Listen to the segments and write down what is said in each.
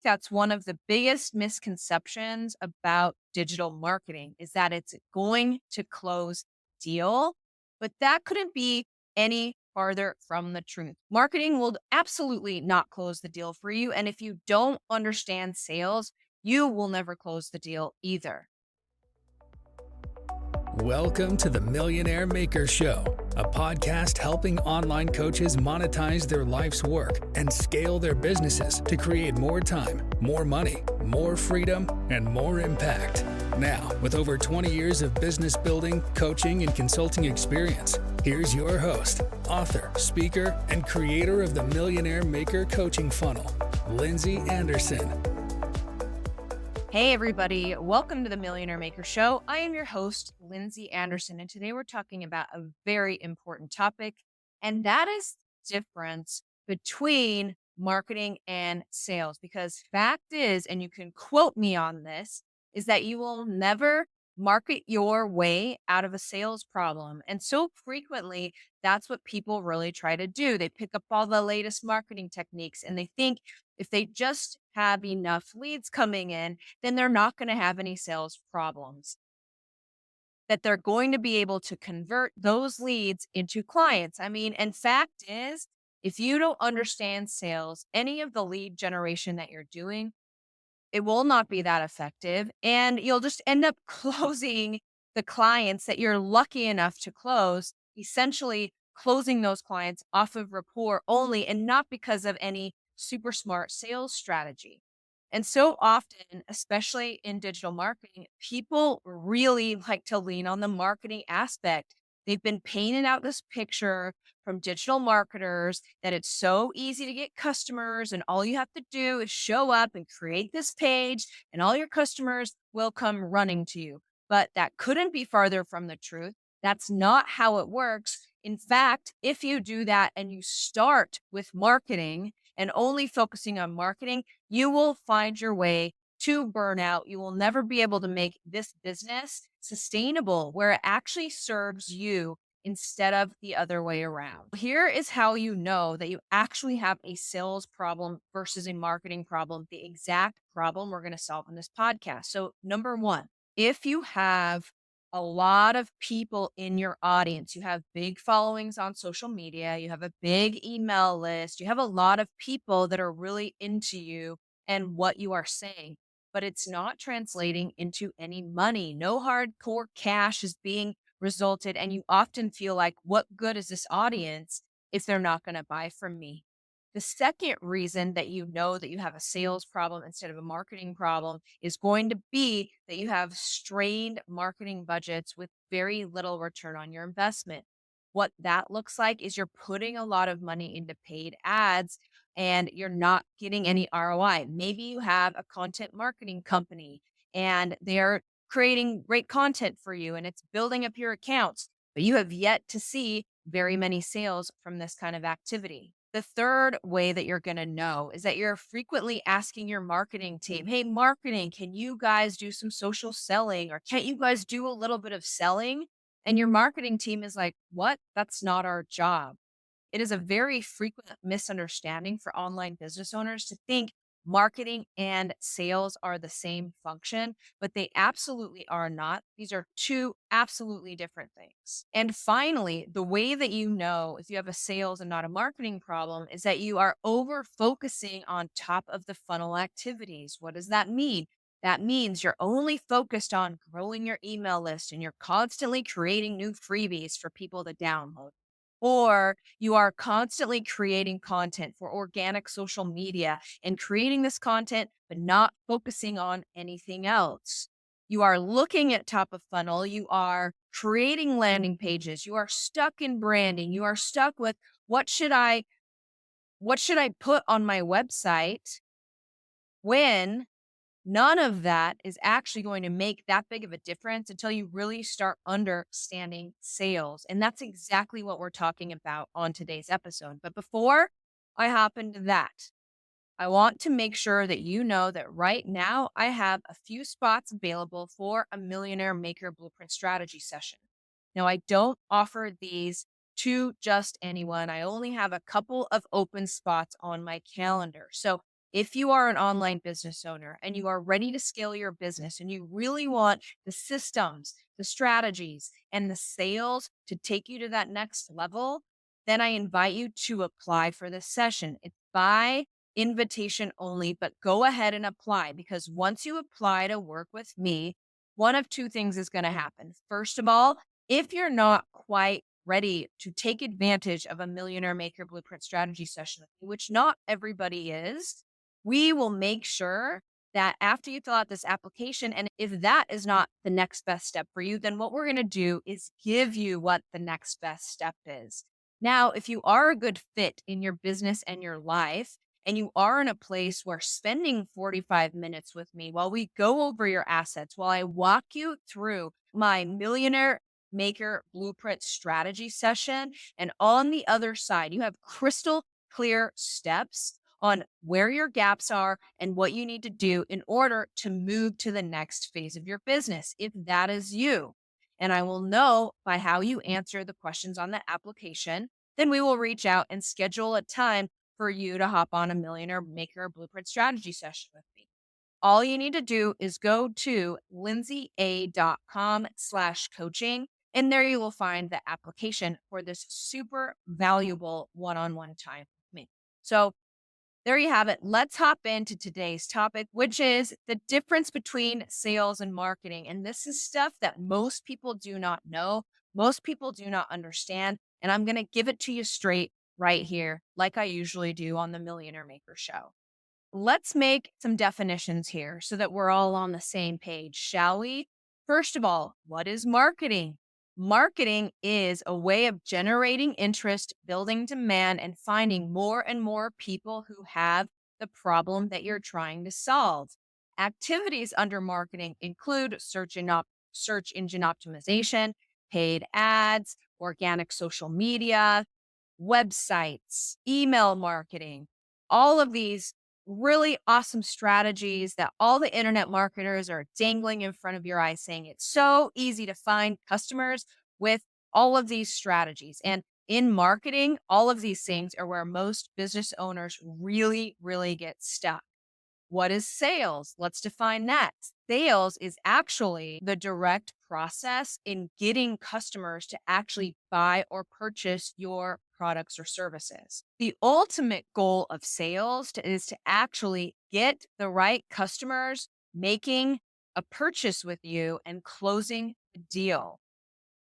that's one of the biggest misconceptions about digital marketing is that it's going to close deal, but that couldn't be any farther from the truth. Marketing will absolutely not close the deal for you. And if you don't understand sales, you will never close the deal either. Welcome to the Millionaire Maker Show, a podcast helping online coaches monetize their life's work and scale their businesses to create more time, more money, more freedom, and more impact. Now, with over 20 years of business building, coaching, and consulting experience, here's your host, author, speaker, and creator of the Millionaire Maker Coaching Funnel, Lindsay Anderson. Hey, everybody. Welcome to the Millionaire Maker Show. I am your host, Lindsay Anderson, and today we're talking about a very important topic, and that is the difference between marketing and sales. Because fact is, and you can quote me on this, is that you will never market your way out of a sales problem. And so frequently, that's what people really try to do. They pick up all the latest marketing techniques and they think if they just have enough leads coming in, then they're not going to have any sales problems, that they're going to be able to convert those leads into clients. I mean, and fact is, if you don't understand sales, any of the lead generation that you're doing, it will not be that effective. And you'll just end up closing the clients that you're lucky enough to close, essentially closing those clients off of rapport only and not because of any super smart sales strategy. And so often, especially in digital marketing, people really like to lean on the marketing aspect. They've been painted out this picture from digital marketers that it's so easy to get customers and all you have to do is show up and create this page and all your customers will come running to you. But that couldn't be farther from the truth. That's not how it works. In fact, if you do that and you start with marketing and only focusing on marketing, you will find your way to burnout. You will never be able to make this business sustainable where it actually serves you instead of the other way around. Here is how you know that you actually have a sales problem versus a marketing problem, the exact problem we're going to solve in this podcast. So, number one, if you have a lot of people in your audience, you have big followings on social media, you have a big email list, you have a lot of people that are really into you and what you are saying, but it's not translating into any money. No hardcore cash is being resulted. And you often feel like, what good is this audience if they're not going to buy from me? The second reason that you know that you have a sales problem instead of a marketing problem is going to be that you have strained marketing budgets with very little return on your investment. What that looks like is you're putting a lot of money into paid ads and you're not getting any ROI. Maybe you have a content marketing company and they're creating great content for you and it's building up your accounts, but you have yet to see very many sales from this kind of activity. The third way that you're going to know is that you're frequently asking your marketing team, hey, marketing, can you guys do some social selling or can't you guys do a little bit of selling? And your marketing team is like, what? That's not our job. It is a very frequent misunderstanding for online business owners to think marketing and sales are the same function, but they absolutely are not. These are two absolutely different things. And finally, the way that you know if you have a sales and not a marketing problem is that you are over focusing on top of the funnel activities. What does that mean? That means you're only focused on growing your email list and you're constantly creating new freebies for people to download. Or you are constantly creating content for organic social media and creating this content, but not focusing on anything else. You are looking at top of funnel. You are creating landing pages. You are stuck in branding. You are stuck with what should I put on my website when none of that is actually going to make that big of a difference until you really start understanding sales. And that's exactly what we're talking about on today's episode. But before I hop into that, I want to make sure that you know that right now I have a few spots available for a Millionaire Maker Blueprint Strategy session. Now, I don't offer these to just anyone. I only have a couple of open spots on my calendar. So If you are an online business owner and you are ready to scale your business and you really want the systems, the strategies, and the sales to take you to that next level, then I invite you to apply for this session. It's by invitation only, but go ahead and apply because once you apply to work with me, one of two things is going to happen. First of all, if you're not quite ready to take advantage of a Millionaire Maker Blueprint strategy session, with me, which not everybody is, we will make sure that after you fill out this application, and if that is not the next best step for you, then what we're going to do is give you what the next best step is. Now, if you are a good fit in your business and your life, and you are in a place where spending 45 minutes with me while we go over your assets, while I walk you through my Millionaire Maker Blueprint strategy session, and on the other side, you have crystal clear steps on where your gaps are and what you need to do in order to move to the next phase of your business, if that is you. And I will know by how you answer the questions on the application. Then we will reach out and schedule a time for you to hop on a Millionaire Maker Blueprint strategy session with me. All you need to do is go to lindsaya.com/coaching, and there you will find the application for this super valuable one-on-one time with me. So there you have it. Let's hop into today's topic, which is the difference between sales and marketing. And this is stuff that most people do not know, most people do not understand. And I'm going to give it to you straight right here, like I usually do on the Millionaire Maker Show. Let's make some definitions here so that we're all on the same page, shall we? First of all, what is marketing? Marketing is a way of generating interest, building demand, and finding more and more people who have the problem that you're trying to solve. Activities under marketing include search engine optimization, paid ads, organic social media, websites, email marketing, all of these really awesome strategies that all the internet marketers are dangling in front of your eyes saying it's so easy to find customers with all of these strategies. And in marketing, all of these things are where most business owners really, really get stuck. What is sales? Let's define that. Sales is actually the direct process in getting customers to actually buy or purchase your products or services. The ultimate goal of sales is to actually get the right customers making a purchase with you and closing the deal.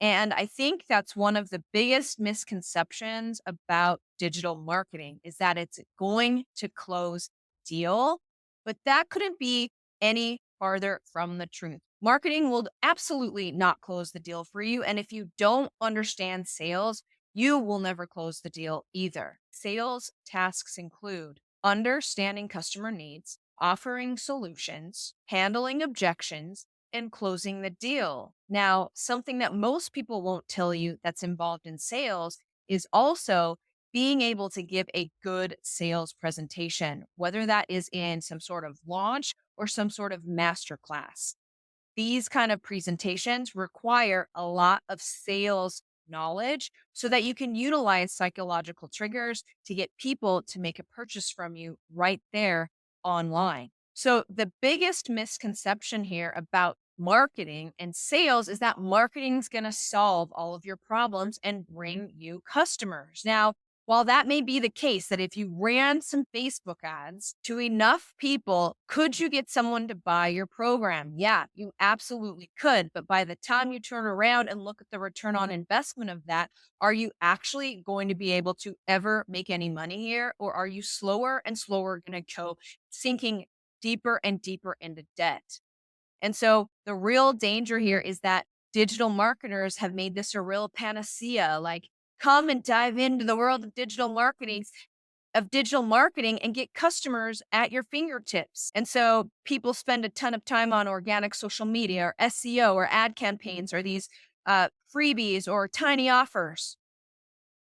And I think that's one of the biggest misconceptions about digital marketing is that it's going to close deal, but that couldn't be any farther from the truth. Marketing will absolutely not close the deal for you. And if you don't understand sales, you will never close the deal either. Sales tasks include understanding customer needs, offering solutions, handling objections, and closing the deal. Now, something that most people won't tell you that's involved in sales is also being able to give a good sales presentation, whether that is in some sort of launch or some sort of masterclass. These kind of presentations require a lot of sales knowledge so that you can utilize psychological triggers to get people to make a purchase from you right there online. So, the biggest misconception here about marketing and sales is that marketing is going to solve all of your problems and bring you customers. Now, while that may be the case, that if you ran some Facebook ads to enough people, could you get someone to buy your program? Yeah, you absolutely could. But by the time you turn around and look at the return on investment of that, are you actually going to be able to ever make any money here? Or are you slower and slower going to go sinking deeper and deeper into debt? And so the real danger here is that digital marketers have made this a real panacea. Like, come and dive into the world of digital marketing and get customers at your fingertips. And so people spend a ton of time on organic social media or SEO or ad campaigns or these freebies or tiny offers.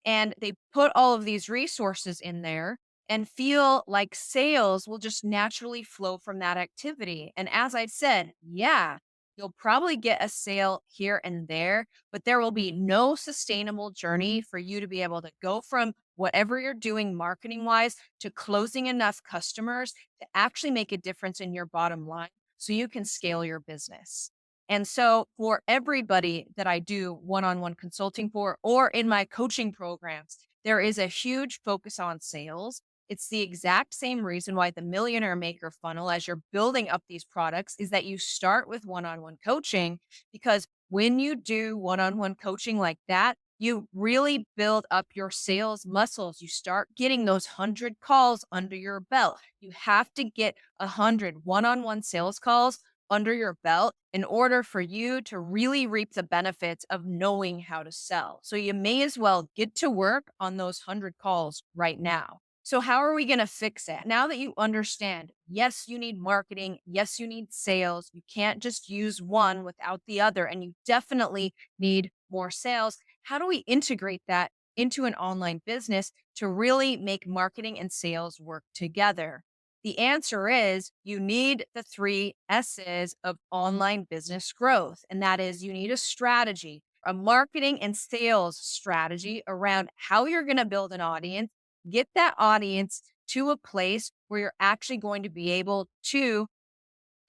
And they put all of these resources in there and feel like sales will just naturally flow from that activity. And as I said, yeah, you'll probably get a sale here and there, but there will be no sustainable journey for you to be able to go from whatever you're doing marketing wise to closing enough customers to actually make a difference in your bottom line so you can scale your business. And so, for everybody that I do one on one consulting for or in my coaching programs, there is a huge focus on sales. It's the exact same reason why the Millionaire Maker funnel, as you're building up these products, is that you start with one on one coaching. Because when you do one on one coaching like that, you really build up your sales muscles. You start getting those 100 calls under your belt. You have to get 100 one on one sales calls under your belt in order for you to really reap the benefits of knowing how to sell. So you may as well get to work on those 100 calls right now. So, how are we going to fix it? Now that you understand, yes, you need marketing. Yes, you need sales. You can't just use one without the other. And you definitely need more sales. How do we integrate that into an online business to really make marketing and sales work together? The answer is you need the three S's of online business growth. And that is you need a strategy, a marketing and sales strategy around how you're going to build an audience, get that audience to a place where you're actually going to be able to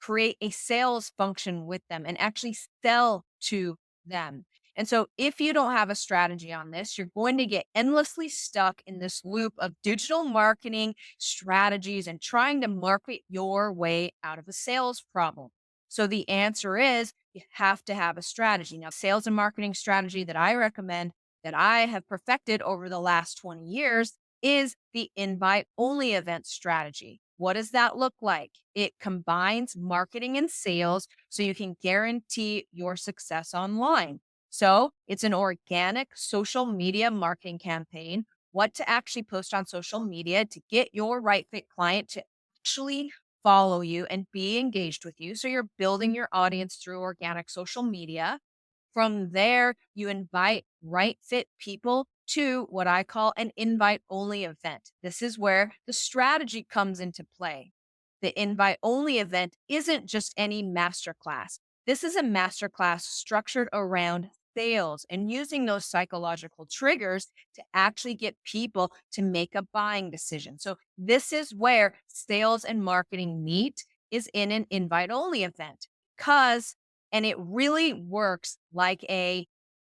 create a sales function with them and actually sell to them. And so, if you don't have a strategy on this, you're going to get endlessly stuck in this loop of digital marketing strategies and trying to market your way out of a sales problem. So, the answer is you have to have a strategy. Now, sales and marketing strategy that I recommend that I have perfected over the last 20 years is the invite only event strategy. What does that look like? It combines marketing and sales so you can guarantee your success online. So it's an organic social media marketing campaign, what to actually post on social media to get your right fit client to actually follow you and be engaged with you. So you're building your audience through organic social media. From there, you invite right fit people to what I call an invite only event. This is where the strategy comes into play. The invite only event isn't just any masterclass. This is a masterclass structured around sales and using those psychological triggers to actually get people to make a buying decision. So this is where sales and marketing meet is in an invite only event because and it really works like a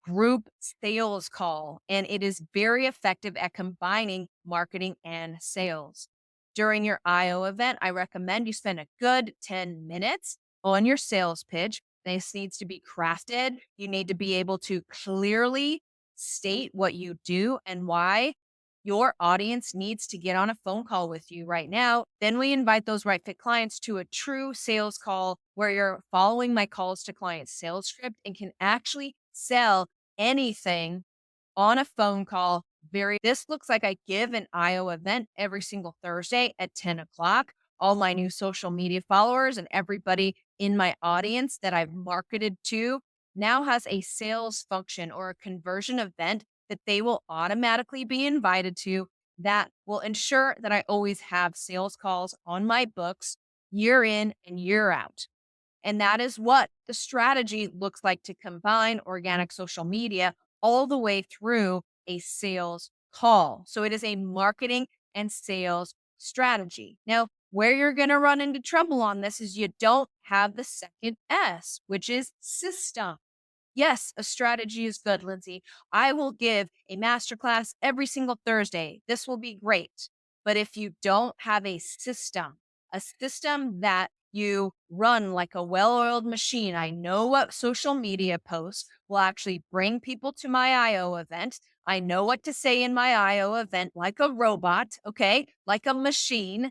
group sales call, and it is very effective at combining marketing and sales. During your IO event, I recommend you spend a good 10 minutes on your sales pitch. This needs to be crafted. You need to be able to clearly state what you do and why your audience needs to get on a phone call with you right now. Then we invite those right fit clients to a true sales call where you're following my calls to clients sales script and can actually sell anything on a phone call. This looks like I give an IO event every single Thursday at 10 o'clock. All my new social media followers and everybody in my audience that I've marketed to now has a sales function or a conversion event that they will automatically be invited to that will ensure that I always have sales calls on my books year in and year out. And that is what the strategy looks like to combine organic social media all the way through a sales call. So it is a marketing and sales strategy. Now, where you're going to run into trouble on this is you don't have the second S, which is system. Yes, a strategy is good, Lindsay. I will give a masterclass every single Thursday. This will be great. But if you don't have a system that you run like a well oiled machine, I know what social media posts will actually bring people to my IO event. I know what to say in my IO event like a robot, okay, like a machine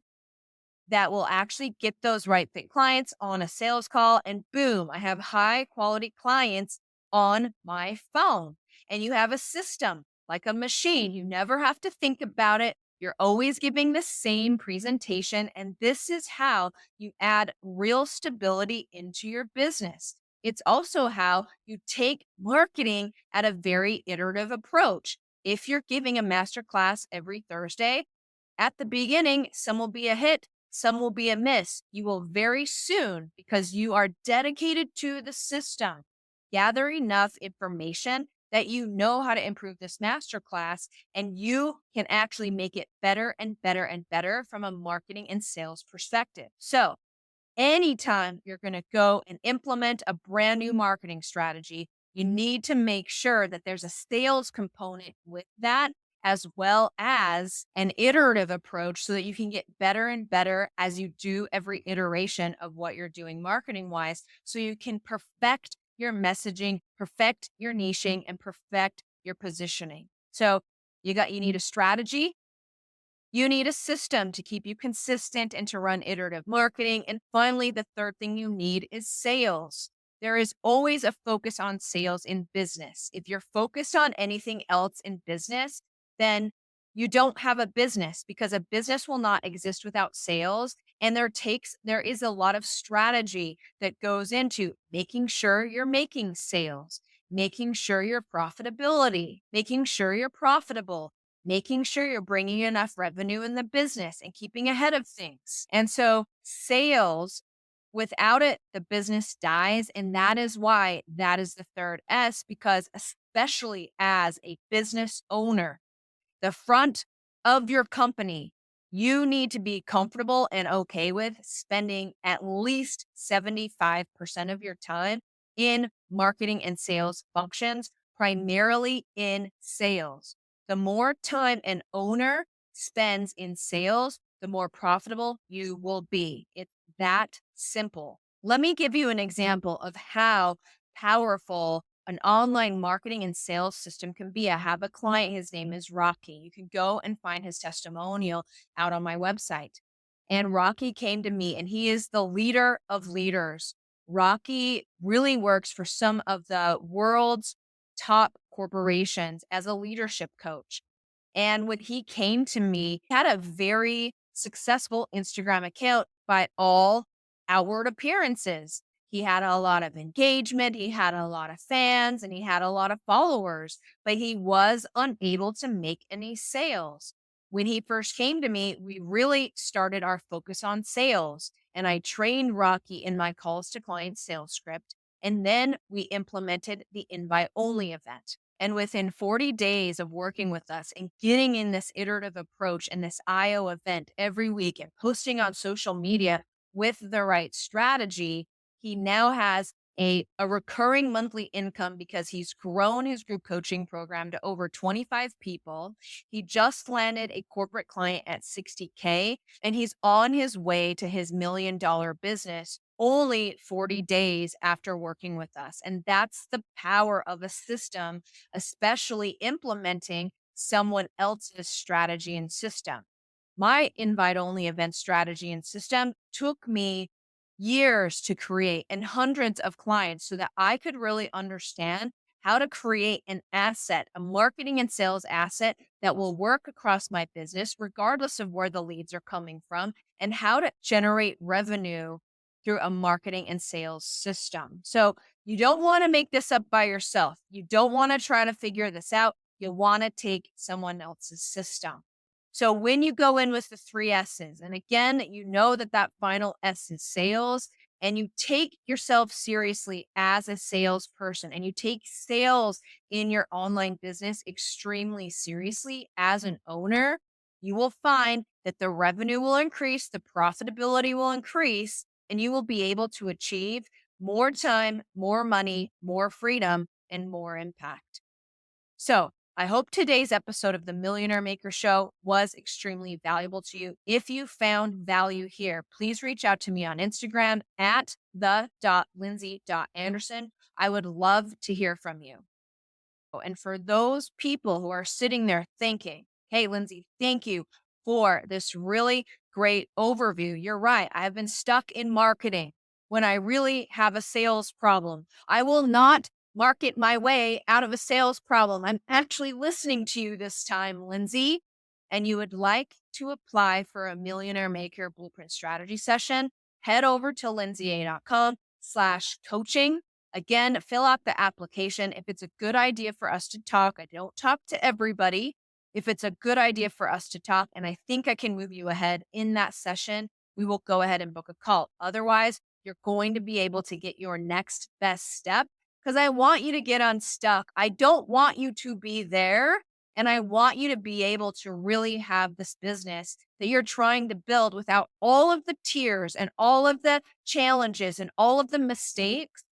that will actually get those right fit clients on a sales call. And boom, I have high quality clients on my phone. And you have a system like a machine. You never have to think about it. You're always giving the same presentation. And this is how you add real stability into your business. It's also how you take marketing at a very iterative approach. If you're giving a masterclass every Thursday, at the beginning, some will be a hit, some will be a miss. You will very soon, because you are dedicated to the system, gather enough information that you know how to improve this masterclass and you can actually make it better and better and better from a marketing and sales perspective. So, anytime you're going to go and implement a brand new marketing strategy, you need to make sure that there's a sales component with that, as well as an iterative approach so that you can get better and better as you do every iteration of what you're doing marketing wise. So you can perfect your messaging, perfect your niching, and perfect your positioning. So you need a strategy, you need a system to keep you consistent and to run iterative marketing. And finally, the third thing you need is sales. There is always a focus on sales in business. If you're focused on anything else in business, then you don't have a business because a business will not exist without sales. And there is a lot of strategy that goes into making sure you're making sales, making sure your profitability, making sure you're profitable, making sure you're bringing enough revenue in the business and keeping ahead of things. And so, sales, without it, the business dies. And that is why that is the third S, because especially as a business owner, the front of your company, you need to be comfortable and okay with spending at least 75% of your time in marketing and sales functions, primarily in sales. The more time an owner spends in sales, the more profitable you will be. It's that simple. Let me give you an example of how powerful an online marketing and sales system can be. I have a client, his name is Rocky. You can go and find his testimonial out on my website. And Rocky came to me, and he is the leader of leaders. Rocky really works for some of the world's top corporations as a leadership coach. And when he came to me, he had a very successful Instagram account by all outward appearances. He had a lot of engagement, he had a lot of fans, and he had a lot of followers, but he was unable to make any sales. When he first came to me, we really started our focus on sales, and I trained Rocky in my calls to clients sales script. And then we implemented the invite only event. And within 40 days of working with us and getting in this iterative approach and this IO event every week and posting on social media with the right strategy, he now has a recurring monthly income because he's grown his group coaching program to over 25 people. He just landed a corporate client at 60K, and he's on his way to his $1 million business only 40 days after working with us. And that's the power of a system, especially implementing someone else's strategy and system. My invite only event strategy and system took me years to create and hundreds of clients so that I could really understand how to create an asset, a marketing and sales asset that will work across my business, regardless of where the leads are coming from, and how to generate revenue through a marketing and sales system. So you don't want to make this up by yourself. You don't want to try to figure this out. You want to take someone else's system. So when you go in with the three S's, and again, you know that that final S is sales, and you take yourself seriously as a salesperson, and you take sales in your online business extremely seriously as an owner, you will find that the revenue will increase, the profitability will increase, and you will be able to achieve more time, more money, more freedom, and more impact. So, I hope today's episode of the Millionaire Maker Show was extremely valuable to you. If you found value here, please reach out to me on Instagram at the.lindsay.anderson. I would love to hear from you. And for those people who are sitting there thinking, hey, Lindsay, thank you for this really great overview. You're right. I've been stuck in marketing when I really have a sales problem. I will not market my way out of a sales problem. I'm actually listening to you this time, Lindsay, and you would like to apply for a Millionaire Maker Blueprint Strategy session, head over to lindsaya.com/coaching. Again, fill out the application. If it's a good idea for us to talk, I don't talk to everybody. If it's a good idea for us to talk and I think I can move you ahead in that session, we will go ahead and book a call. Otherwise, you're going to be able to get your next best step because I want you to get unstuck. I don't want you to be there. And I want you to be able to really have this business that you're trying to build without all of the tears and all of the challenges and all of the mistakes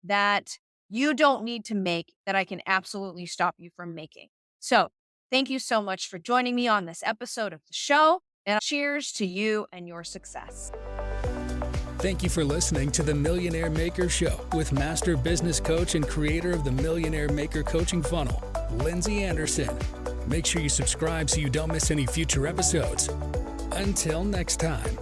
that you don't need to make, that I can absolutely stop you from making. So, thank you so much for joining me on this episode of the show. And cheers to you and your success. Thank you for listening to the Millionaire Maker Show with master business coach and creator of the Millionaire Maker coaching funnel, Lindsay Anderson. Make sure you subscribe so you don't miss any future episodes. Until next time.